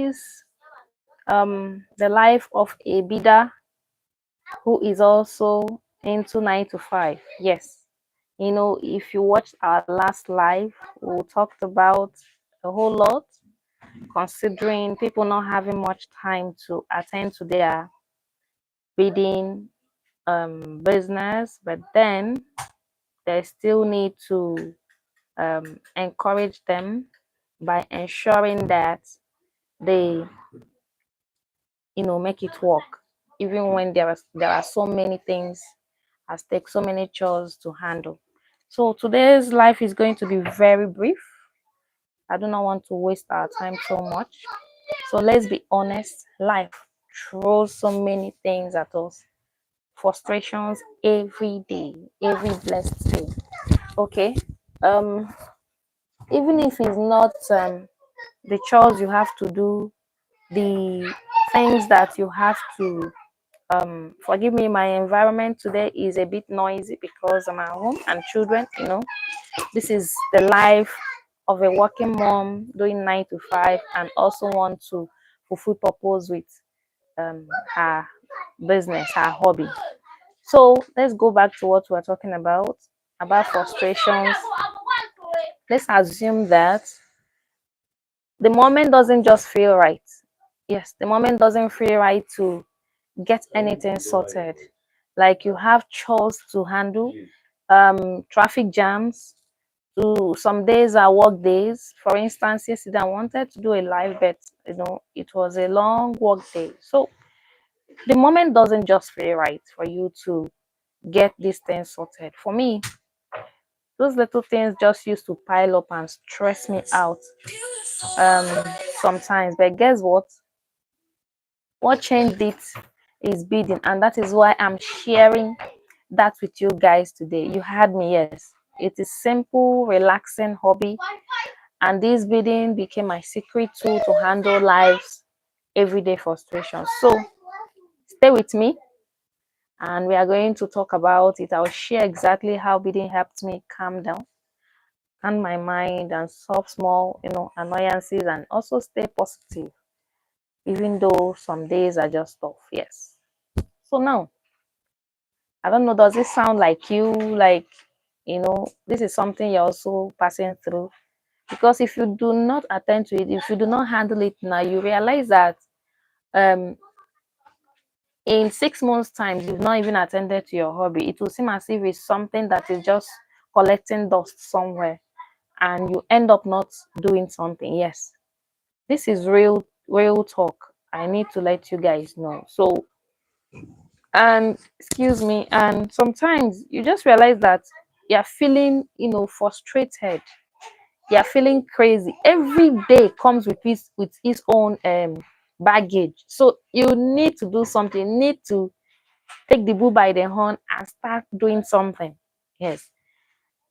is the life of a beader who is also into 9 to 5. Yes, if you watched our last live, we talked about a whole lot, considering people not having much time to attend to their beading business, but then they still need to encourage them by ensuring that they make it work, even when there are so many things at stake, so many chores to handle. So today's life is going to be very brief. I do not want to waste our time so much. So let's be honest, life throws so many things at us. Frustrations every day, every blessed day. Okay. Um, Even if it's not the chores you have to do, the things that you have to forgive me, my environment today is a bit noisy because I'm at home and children. This is the life of a working mom doing 9 to 5 and also want to fulfill purpose with her business, her hobby. So let's go back to what we're talking about frustrations. Let's assume that the moment doesn't just feel right. Yes, the moment doesn't feel right to get anything sorted. Like you have chores to handle, traffic jams. Some days are work days. For instance, yesterday I wanted to do a live, but it was a long work day. So the moment doesn't just feel right for you to get these things sorted. For me, those little things just used to pile up and stress me out um sometimes. But guess what changed it is beading, and that is why I'm sharing that with you guys today. You had me. Yes, it is simple, relaxing hobby, and this beading became my secret tool to handle life's everyday frustrations. So stay with me, and we are going to talk about it. I'll share exactly how beading helped me calm down and my mind and solve small annoyances, and also stay positive even though some days are just tough. Yes. So now, I don't know, does it sound like you, like this is something you're also passing through? Because if you do not attend to it, if you do not handle it now, you realize that um in 6 months time you've not even attended to your hobby. It will seem as if it's something that is just collecting dust somewhere, and you end up not doing something. Yes, this is real talk. I need to let you guys know. So, and excuse me, and sometimes you just realize that you're feeling frustrated, you're feeling crazy. Every day comes with its own baggage. So you need to do something, you need to take the bull by the horn and start doing something. Yes,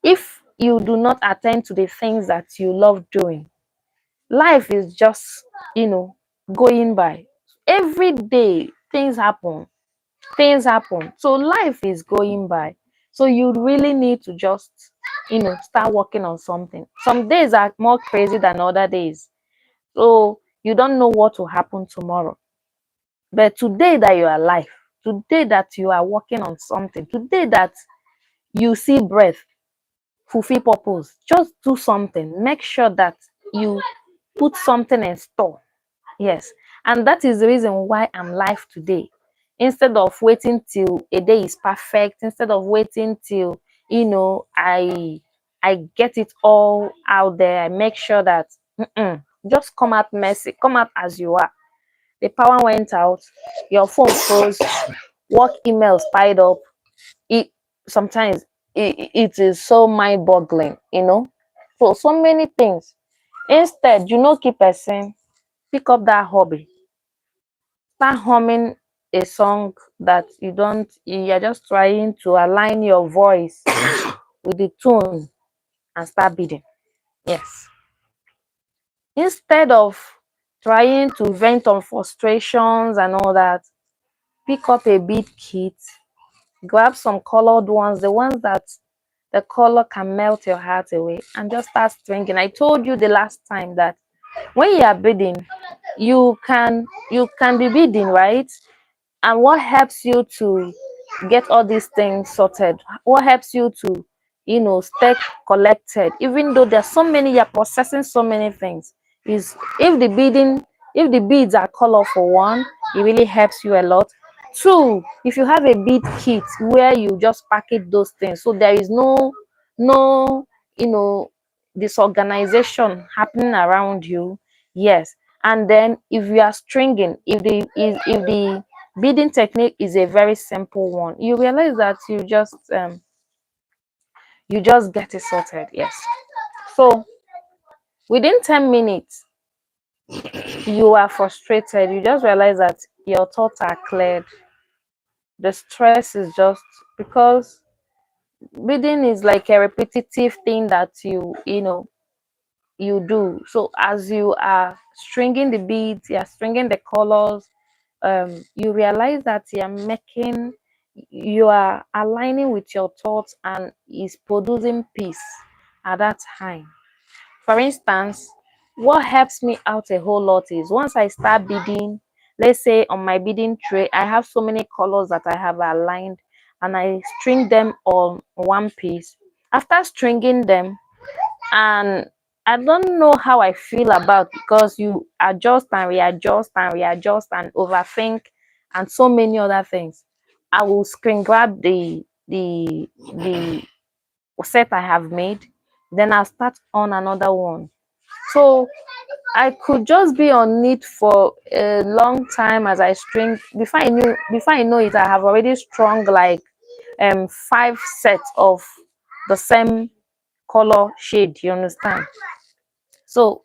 if you do not attend to the things that you love doing, life is just going by. Every day things happen, so life is going by. So you really need to just start working on something. Some days are more crazy than other days, so you don't know what will happen tomorrow. But today that you are alive, today that you are working on something, today that you see breath, fulfill purpose, just do something. Make sure that you put something in store. Yes, and that is the reason why I'm live today. Instead of waiting till a day is perfect, instead of waiting till I get it all out there, I make sure that just come out messy, come out as you are. The power went out, your phone froze, work emails piled up. It sometimes it is so mind-boggling. So many things. Instead, keep person, pick up that hobby, start humming a song that you're just trying to align your voice with the tune and start beating. Yes. Instead of trying to vent on frustrations and all that, pick up a bead kit, grab some colored ones, the ones that the color can melt your heart away, and just start stringing. I told you the last time that When you are beading, you can be beading, right? And what helps you to get all these things sorted, what helps you to stay collected, even though there's so many, you're processing so many things, is if the beads are colorful, one, it really helps you a lot. Two, if you have a bead kit where you just package those things, so there is no you know disorganization happening around you. Yes. And then if you are stringing, if the beading technique is a very simple one, you realize that you just get it sorted. Yes. So within 10 minutes you are frustrated, you just realize that your thoughts are cleared. The stress is just because beading is like a repetitive thing that you do. So as you are stringing the beads, you are stringing the colors, you realize that you are aligning with your thoughts and is producing peace at that time. For instance, what helps me out a whole lot is once I start beading, let's say on my beading tray, I have so many colors that I have aligned and I string them on one piece. After stringing them, and I don't know how I feel about, because you adjust and readjust and overthink and so many other things. I will screen grab the set I have made, then I'll start on another one. So I could just be on it for a long time as I string. Before I know it, I have already strung like five sets of the same color shade. You understand? So,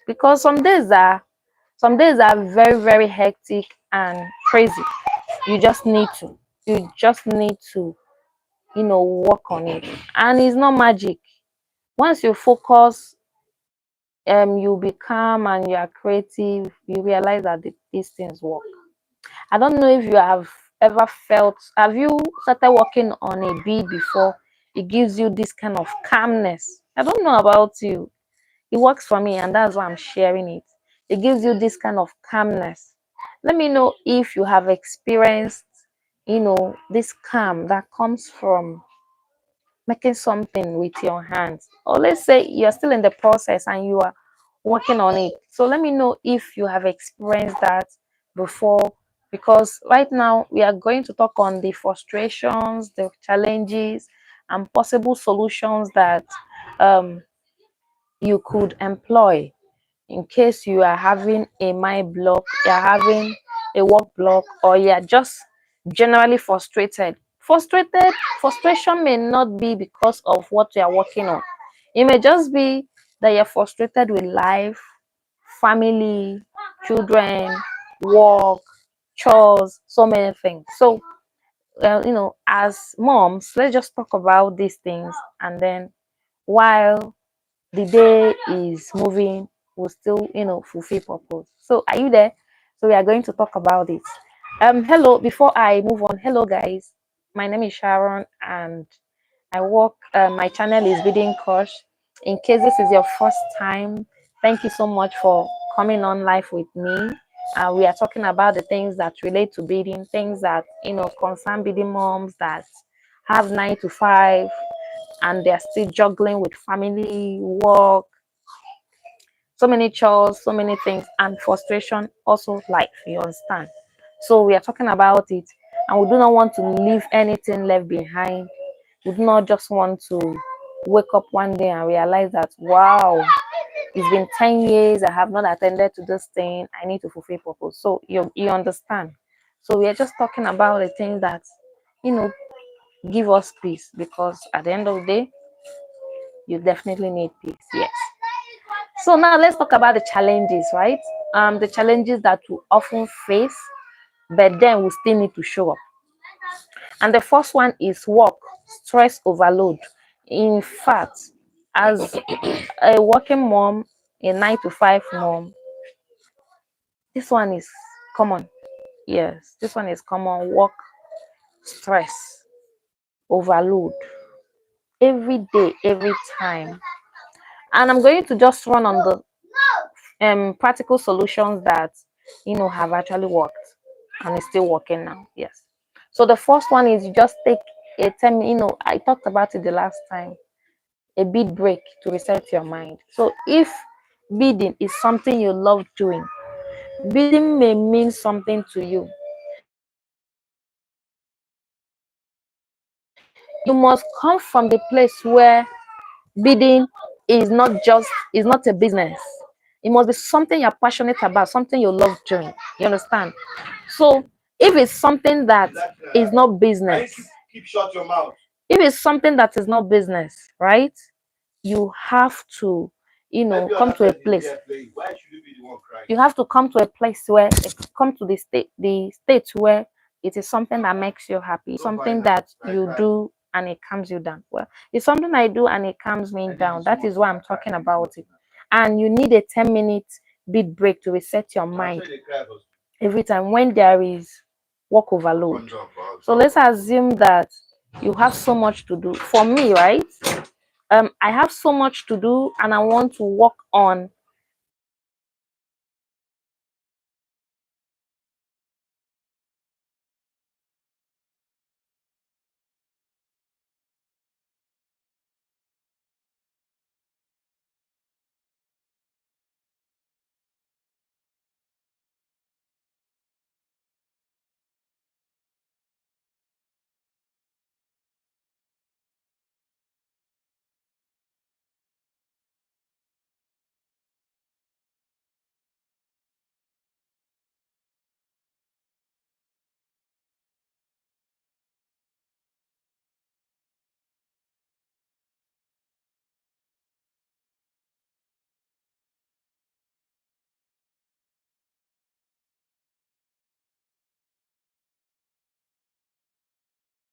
because some days are very, very hectic and crazy. You just need to. Work on it. And it's not magic. Once you focus, you become and you are creative, you realize that these things work. I don't know if you have ever have you started working on a bead before? It gives you this kind of calmness. I don't know about you. It works for me, and that's why I'm sharing it. It gives you this kind of calmness. Let me know if you have experienced this calm that comes from making something with your hands, or let's say you're still in the process and you are working on it. So let me know if you have experienced that before, because right now we are going to talk on the frustrations, the challenges, and possible solutions that um, you could employ in case you are having a mind block, you're having a work block, or you're just generally frustrated. Frustration may not be because of what you are working on. It may just be that you're frustrated with life, family, children, work, chores, so many things. So, as moms, let's just talk about these things, and then while the day is moving, will still fulfill purpose. So are you there? So we are going to talk about it. Hello, before I move on, hello guys, my name is Sharon and I work, my channel is Beading Crush. In case this is your first time, thank you so much for coming on live with me. We are talking about the things that relate to beading, things that concern beading moms that have 9 to 5 and they're still juggling with family, work, so many chores, so many things, and frustration, also life. You understand? So we are talking about it, and we do not want to leave anything left behind. We do not just want to wake up one day and realize that, wow, it's been 10 years, I have not attended to this thing, I need to fulfill purpose. So you understand. So we are just talking about the things that you know give us peace, because at the end of the day, you definitely need peace. Yes. So now let's talk about the challenges, right? The challenges that we often face, but then we still need to show up. And the first one is work, stress overload. In fact, as a working mom, a 9 to 5 mom, this one is common. Yes, this one is common. Work, stress, overload, every day, every time. And I'm going to just run on the practical solutions that have actually worked and is still working now. Yes. So the first one is you just take a 10, I talked about it the last time, a bead break to reset your mind. So if beading is something you love doing, beading may mean something to you. You must come from the place where beading is not a business. It must be something you're passionate about, something you love doing. You understand? So if it's something that is not business, if it's something that is not business, right? You have to, come to a place. You have to come to a place where come to the state where it is something that makes you happy, something that you do and it calms you down. Well, it's something I do and it calms me down. That is why I'm talking about it. And you need a 10-minute beat break to reset your mind every time when there is work overload. So let's assume that you have so much to do. For me, right? I have so much to do and I want to work on